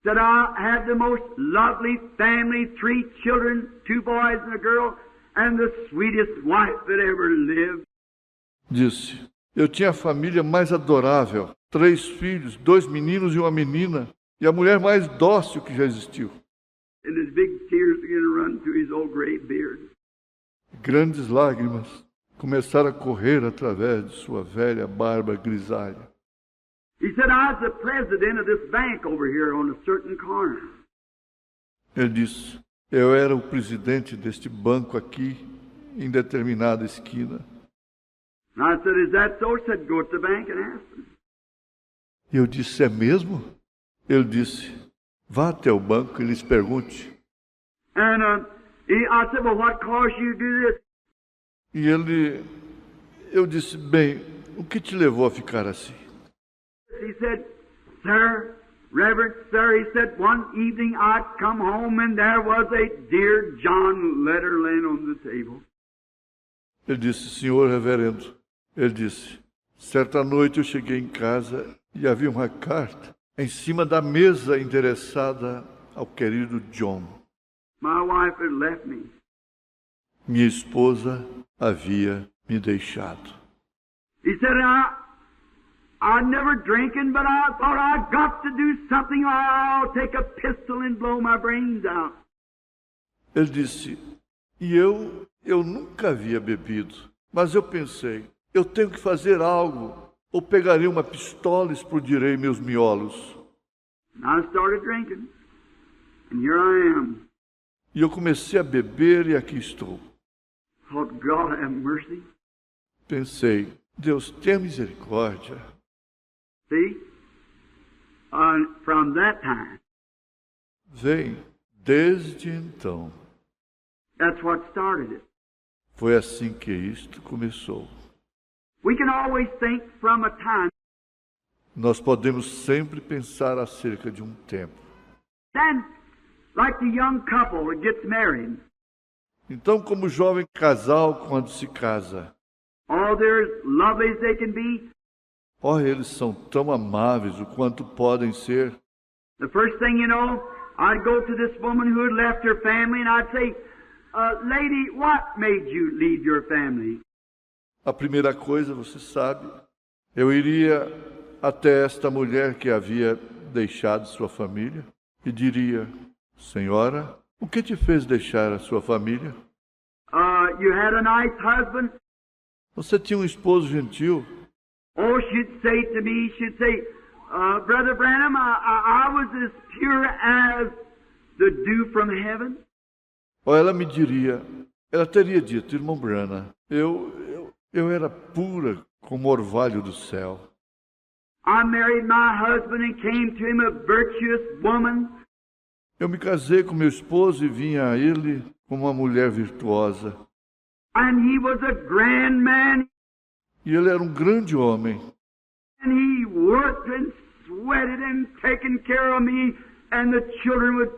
Said, "I have the most lovely family, 3 children, 2 boys and a girl, and the sweetest wife that ever lived." Disse, eu tinha a família mais adorável, 3 filhos, 2 meninos e uma menina, e a mulher mais dócil que já existiu. And his big tears began to run to his old gray beard. Grandes lágrimas começaram a correr através de sua velha barba grisalha. He said, "I was the president of this bank over here on a certain corner." Ele disse, eu era o presidente deste banco aqui, em determinada esquina. And I said, "Is that so?" He said, "Go to the bank and ask them." E eu disse, é mesmo? Ele disse, vá até o banco e lhes pergunte. And I said, "Well, what caused you to do this?" E eu disse, bem, o que te levou a ficar assim? He said, "Sir, Reverend Sir," he said, "one evening I'd come home and there was a Dear John letter laying on the table." Ele disse, senhor reverendo, ele disse, certa noite eu cheguei em casa e havia uma carta em cima da mesa endereçada ao querido John. My wife had left me. Minha esposa havia me deixado. He said, "I'm never drinking, but I thought I've got to do something or I'll take a pistol and blow my brains out." Ele disse, e eu nunca havia bebido, mas eu pensei, eu tenho que fazer algo, ou pegarei uma pistola e explodirei meus miolos. And I started drinking, and here I am. E eu comecei a beber e aqui estou. Thought, God have mercy. Pensei, Deus tenha misericórdia. See? from that time. Vem desde então. That's what started it. Foi assim que isto começou. We can always think from a time. Nós podemos sempre pensar acerca de um tempo. Then, like the young couple that gets married, Então, como o jovem casal quando se casa, oh, they're as lovely as they can be. oh, eles são tão amáveis o quanto podem ser. The first thing you know, I'd go to this woman who had left her family and I'd say, lady, what made you leave your family? A primeira coisa, você sabe, eu iria até esta mulher que havia deixado sua família e diria: Senhora, o que te fez deixar a sua família? You had a nice husband? Você tinha um esposo gentil. Oh, she'd say, Brother Branham, I was as pure as the dew from heaven. Ou ela me diria, ela teria dito: Irmão Branham, eu era pura como orvalho do céu. I married my husband and came to him a virtuous woman. Eu me casei com meu esposo e vim a ele como uma mulher virtuosa. And he was a grand man. E ele era um grande homem. And he worked and sweated and taken care of me and the children would.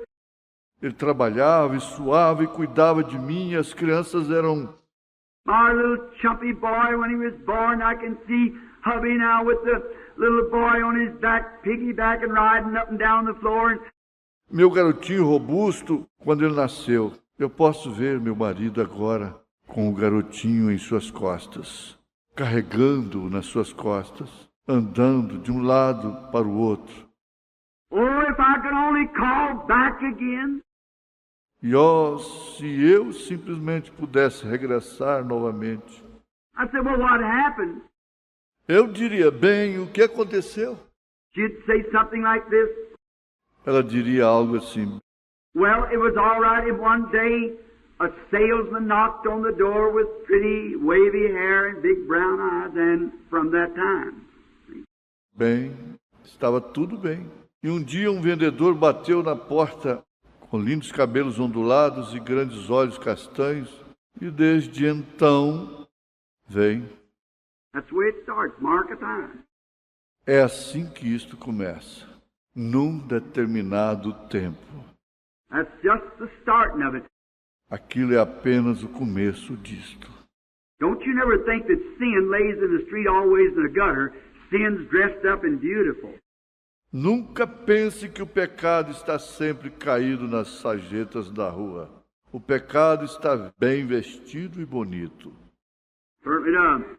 Ele trabalhava e suava e cuidava de mim, e as crianças eram... My little chumpy boy, when he was born, I can see hubby now with the little boy on his back, piggybacking, riding up and down the floor. And Meu garotinho robusto, quando ele nasceu, eu posso ver meu marido agora com o garotinho em suas costas, carregando-o nas suas costas, andando de um lado para o outro. oh, if I could only call back again. E se eu simplesmente pudesse regressar novamente, I said, well, what happened? eu diria: bem, o que aconteceu? She'd say something like this. Ela diria algo assim: Well, it was all right if one day a salesman knocked on the door with pretty wavy hair and big brown eyes, and from that time. bem, estava tudo bem. E um dia um vendedor bateu na porta com lindos cabelos ondulados e grandes olhos castanhos, e desde então vem. That's the way it starts, mark a time. É assim que isto começa, num determinado tempo. That's just the starting of it. Aquilo é apenas o começo disto. Don't you never think that sin lays in the street always in a gutter, sin's dressed up and beautiful. Nunca pense que o pecado está sempre caído nas sarjetas da rua. O pecado está bem vestido e bonito. Certainly does.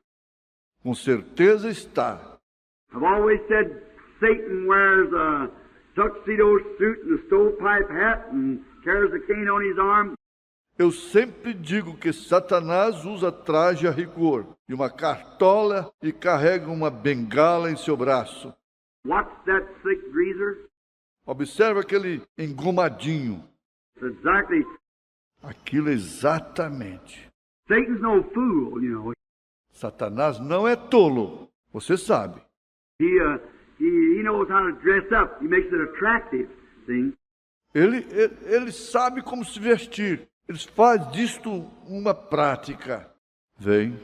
Com certeza está. I've always said Satan wears a tuxedo suit and a stovepipe hat and carries a cane on his arm. Eu sempre digo que Satanás usa traje a rigor e uma cartola e carrega uma bengala em seu braço. What's that slick greaser? Observa aquele engomadinho. It's exactly. Aquilo exatamente. Satan's no fool, you know. Satanás não é tolo, você sabe. He knows how to dress up. He makes it attractive, see? Ele sabe como se vestir. Ele faz disto uma prática. Vem.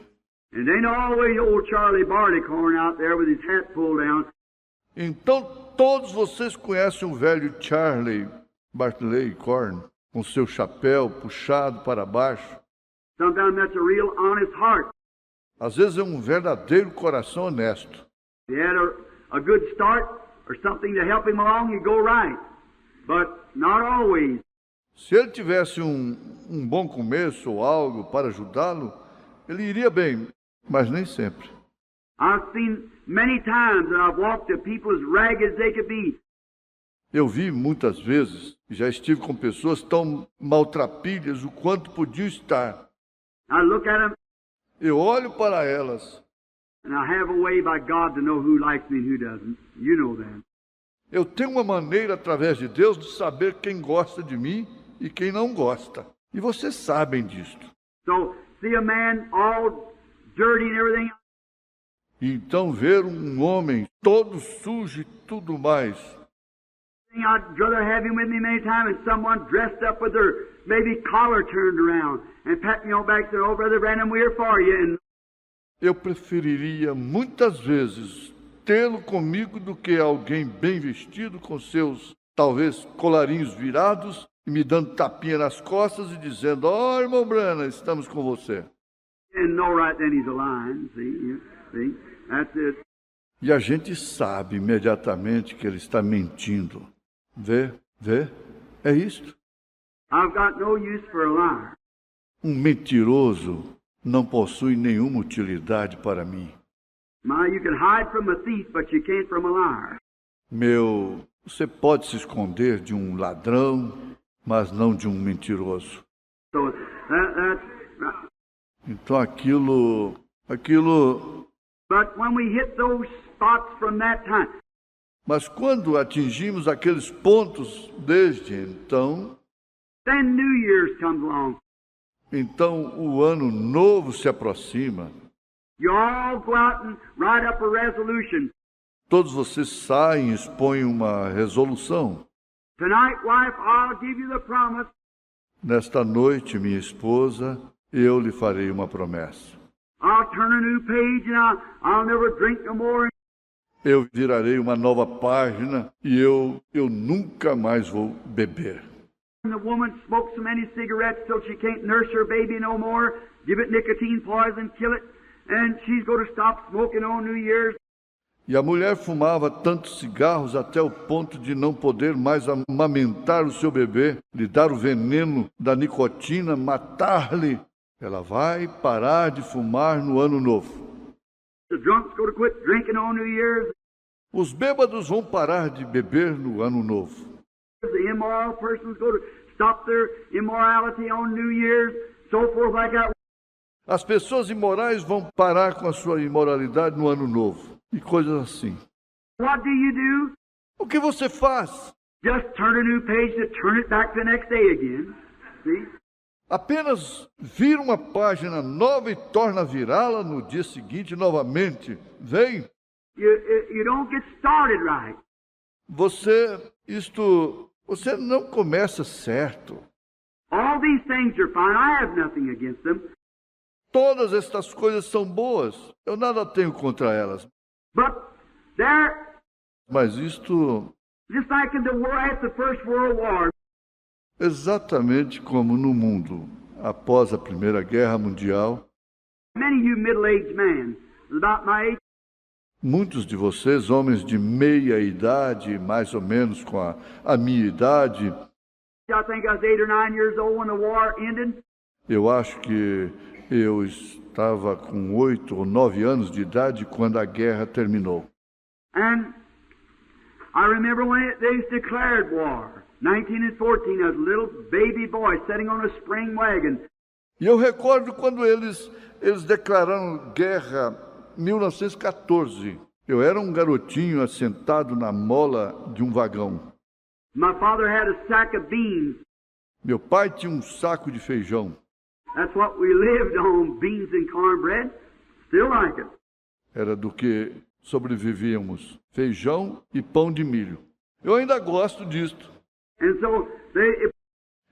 And ain't always old Charlie Barleycorn out there with his hat pulled down. Então todos vocês conhecem o velho Charlie Barleycorn, com seu chapéu puxado para baixo. Sometimes that's a real honest heart. Às vezes é um verdadeiro coração honesto. He had a good start or something to help him along, he'd go right. But not always. Se ele tivesse um bom começo ou algo para ajudá-lo, ele iria bem, mas nem sempre. I've seen many times that I've walked to people as ragged as they could be. Eu vi muitas vezes, e já estive com pessoas tão maltrapilhas o quanto podiam estar. I look at them Eu olho para elas. and I have a way by God to know who likes me and who doesn't. You know that. Eu tenho uma maneira, através de Deus, de saber quem gosta de mim e quem não gosta. E vocês sabem disto. So, see a man all dirty and everything. E então ver um homem todo sujo e tudo mais, I'd rather have him with me many times and someone dressed up with their maybe collar turned around and pat me on the back and say, "Oh, Brother Branham, we're for you." And Eu preferiria muitas vezes tê-lo comigo do que alguém bem vestido com seus, talvez, colarinhos virados e me dando tapinha nas costas e dizendo: "Ó, irmão Branham, estamos com você." and know right then he's a lying. See, that's it. E a gente sabe imediatamente que ele está mentindo. Vê, é isto. I've got no use for a liar. Um mentiroso não possui nenhuma utilidade para mim. You can hide from a thief, but you can't from a liar. Você pode se esconder de um ladrão, mas não de um mentiroso. So that's right. Então aquilo. But when we hit those spots from that time, Mas quando atingimos aqueles pontos desde então, then New Year's comes along. então o ano novo se aproxima. You all go out and write up a resolution. Todos vocês saem e expõem uma resolução. Tonight, wife, I'll give you the promise. Nesta noite, minha esposa, eu lhe farei uma promessa. I'll turn a new page and I'll never drink no more. Eu virarei uma nova página e eu nunca mais vou beber. And the woman smokes so many cigarettes till she can't nurse her baby no more. Give it nicotine poison, kill it, and she's going to stop smoking on New Year's. E a mulher fumava tantos cigarros até o ponto de não poder mais amamentar o seu bebê, lhe dar o veneno da nicotina, matar-lhe. Ela vai parar de fumar no ano novo. The drunks go to quit drinking on New Year's. Os bêbados vão parar de beber no ano novo. The immoral persons go to stop their immorality on New Year's, so forth like that. As pessoas imorais vão parar com a sua imoralidade no ano novo. E coisas assim. What do you do? O que você faz? Just turn a new page to turn it back the next day again. See? Apenas vira uma página nova e torna a virá-la no dia seguinte novamente. Vem. You don't get started right. Você não começa certo. All these things are fine. I have nothing against them. Todas estas coisas são boas. Eu nada tenho contra elas. But there, Mas isto, just like in the war after the First World War, exatamente como no mundo após a Primeira Guerra Mundial, many of you middle-aged men, about my age, muitos de vocês, homens de meia idade, mais ou menos com a minha idade, I think I was 8 or 9 years old when the war ended. eu acho que eu estava com 8 ou 9 anos de idade quando a guerra terminou. And I remember when they declared war, 1914, as a little baby boy sitting on a spring wagon. E eu recordo quando eles declararam guerra em 1914. Eu era um garotinho assentado na mola de um vagão. My father had a sack of beans. Meu pai tinha um saco de feijão. That's what we lived on, beans and cornbread. Still like it. Era do que sobrevivíamos, feijão e pão de milho. Eu ainda gosto disto. And so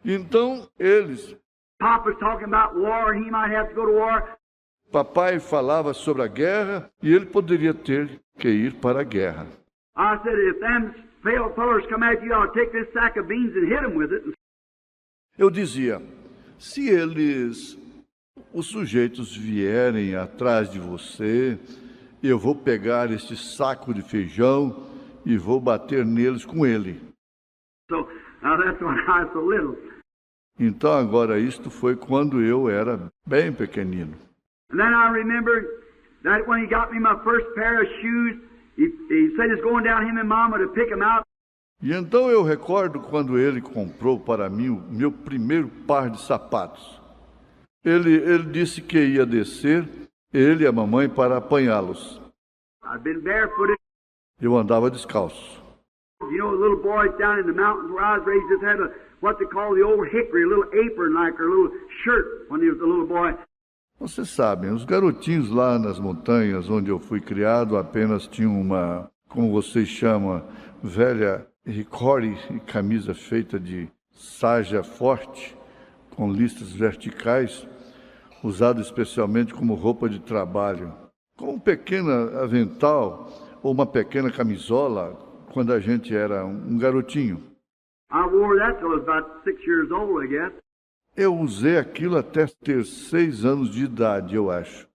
Então eles, Papa's talking about war and he might have to go to war. papai falava sobre a guerra e ele poderia ter que ir para a guerra. I said, if them fellows come after you, I'll take this sack of beans and hit them with it. Eu dizia, se os sujeitos vierem atrás de você, eu vou pegar este saco de feijão e vou bater neles com ele. So now that's when I was so little. Então agora isto foi quando eu era bem pequenino. And then I remember that when he got me my first pair of shoes, he said he's going down him and Mama to pick them out. E então eu recordo quando ele comprou para mim o meu primeiro par de sapatos. Ele disse que ia descer, ele e a mamãe, para apanhá-los. I've been barefooted. Eu andava descalço. You know, the little boys down in the mountains where I was raised just had what they call the old hickory, a little apron like her little shirt when he was a little boy. Vocês sabem, os garotinhos lá nas montanhas onde eu fui criado apenas tinham uma como vocês chamam, velha ricore e camisa feita de sarja forte, com listas verticais, usado especialmente como roupa de trabalho, com um pequeno avental ou uma pequena camisola, quando a gente era um garotinho. I wore that till I was about 6 years old, I guess. Eu usei aquilo até ter 6 anos de idade, eu acho.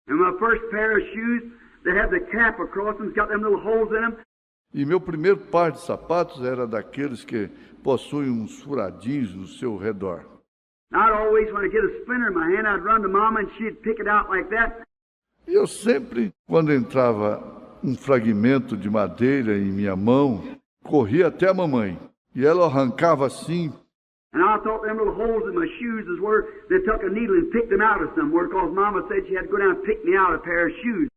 And my first pair of shoes, they had the cap across them, it's got them little holes in them. E meu primeiro par de sapatos era daqueles que possuem uns furadinhos no seu redor. I'd always, when I get a splinter in my hand, I'd run to Mama and she'd pick it out like that. E eu sempre, quando entrava um fragmento de madeira em minha mão, corria até a mamãe. E ela arrancava assim. And I thought them little holes in my shoes is where they took a needle and picked them out of somewhere, because Mama said she had to go down and pick me out a pair of shoes.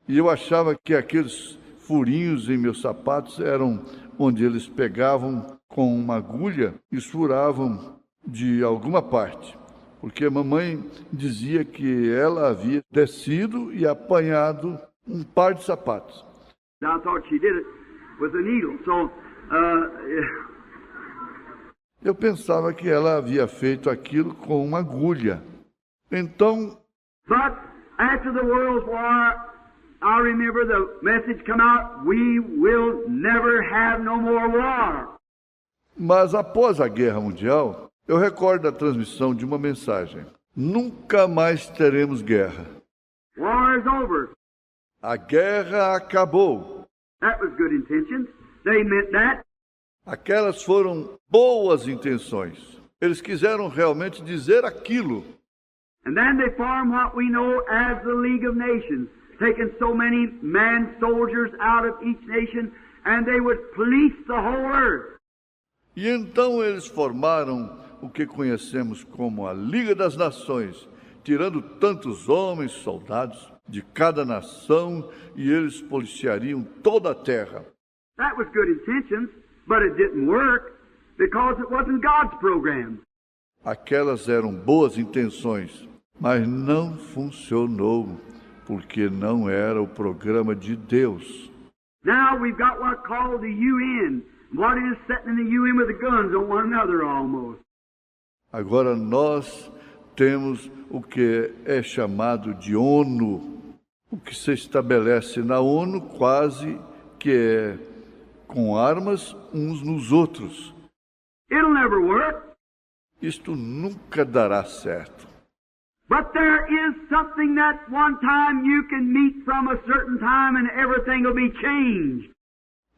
E eu achava que aqueles furinhos em meus sapatos eram onde eles pegavam com uma agulha e furavam de alguma parte. Porque a mamãe dizia que ela havia descido e apanhado um par de sapatos. I thought she did it with a needle. So, Eu pensava que ela havia feito aquilo com uma agulha. Então, but after the World War, I remember the message come out, we will never have no more war. mas após a Guerra Mundial, eu recordo a transmissão de uma mensagem. Nunca mais teremos guerra. War is over. A guerra acabou. That was good intentions. They meant that. Aquelas foram boas intenções. Eles quiseram realmente dizer aquilo. And then they formed what we know as the League of Nations, taking so many man soldiers out of each nation, and they would police the whole earth. E então eles formaram o que conhecemos como a Liga das Nações, tirando tantos homens, soldados de cada nação, e eles policiariam toda a terra. That was good intentions, but it didn't work because it wasn't God's program. Aquelas eram boas intenções, mas não funcionou, porque não era o programa de Deus. Now we've got what's called the UN. What is sitting in the UN with the guns on one another almost. Agora nós temos o que é chamado de ONU, o que se estabelece na ONU quase que é com armas uns nos outros. It'll never work. Isto nunca dará certo. But there is something that one time you can meet from a certain time and everything will be changed.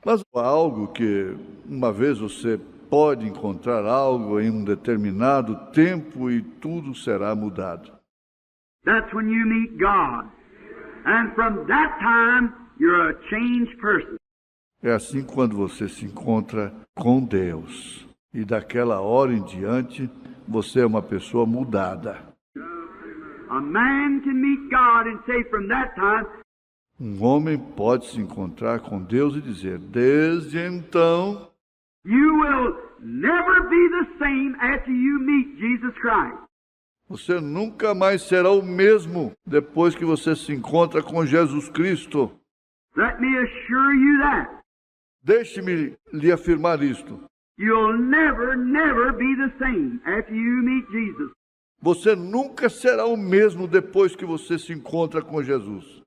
Mas há algo que uma vez você pode encontrar algo em um determinado tempo e tudo será mudado. That's when you meet God. And from that time, you're a changed person. É assim quando você se encontra com Deus. E daquela hora em diante, você é uma pessoa mudada. A man can meet God and say from that time, Um homem pode se encontrar com Deus e dizer, desde então, you will never be the same after you meet Jesus Christ. você nunca mais será o mesmo depois que você se encontra com Jesus Cristo. Let me assure you that. Deixe-me lhe afirmar isto. You'll never, never be the same after you meet Jesus. Você nunca será o mesmo depois que você se encontra com Jesus.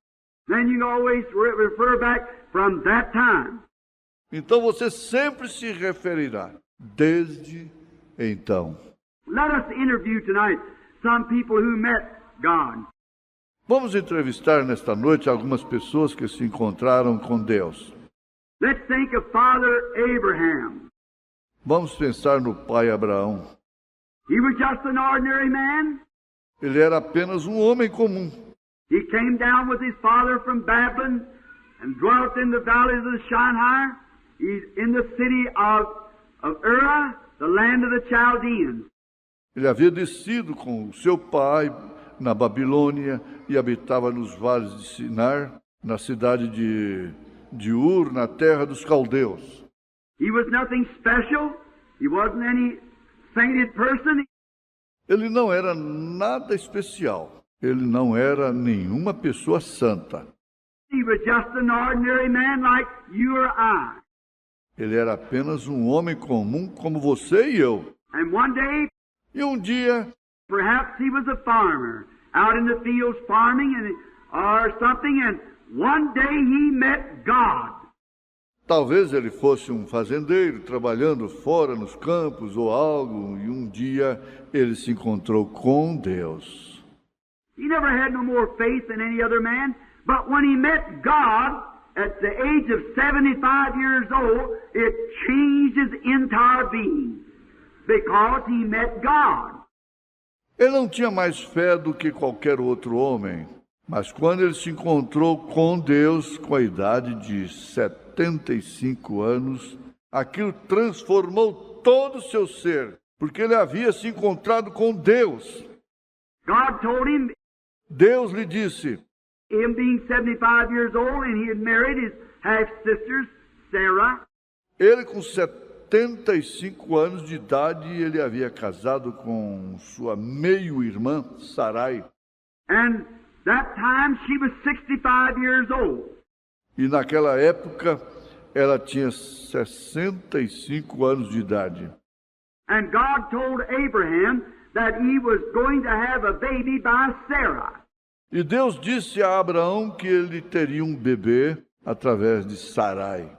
Then you always refer back from that time. Então você sempre se referirá, desde então. Let us interview tonight some people who met God. Vamos entrevistar nesta noite algumas pessoas que se encontraram com Deus. Let's think of Father Abraham. Vamos pensar no pai Abraão. He was just an ordinary man. Ele era apenas um homem comum. He came down with his father from Babylon and dwelt in the valleys of the Shinar. He's in the city of Ur, the land of the Chaldeans. Ele havia descido com o seu pai na Babilônia e habitava nos vales de Sinar, na cidade de Ur, na terra dos caldeus. He was nothing special. He wasn't any sainted person. Ele não era nada especial. Ele não era nenhuma pessoa santa. He was just an ordinary man like you or I. Ele era apenas um homem comum como você e eu. And one day, E um dia, perhaps he was a farmer out in the fields farming or something, and one day he met God. talvez ele fosse um fazendeiro trabalhando fora nos campos ou algo, e um dia ele se encontrou com Deus. He never had no more faith than any other man, but when he met God at the age of 75 years old, it changed his entire being because he met God. Ele não tinha mais fé do que qualquer outro homem, mas quando ele se encontrou com Deus com a idade de 75 anos, aquilo transformou todo o seu ser, porque ele havia se encontrado com Deus. God told him, Deus lhe disse, him being 75 years old, and he had married his half-sister, Sarah. ele com 75 anos de idade, ele havia casado com sua meio-irmã, Sarai. And that time she was 65 years old. E naquela época, ela tinha 65 anos de idade. And God told Abraham that he was going to have a baby by Sarah. E Deus disse a Abraão que ele teria um bebê através de Sarai.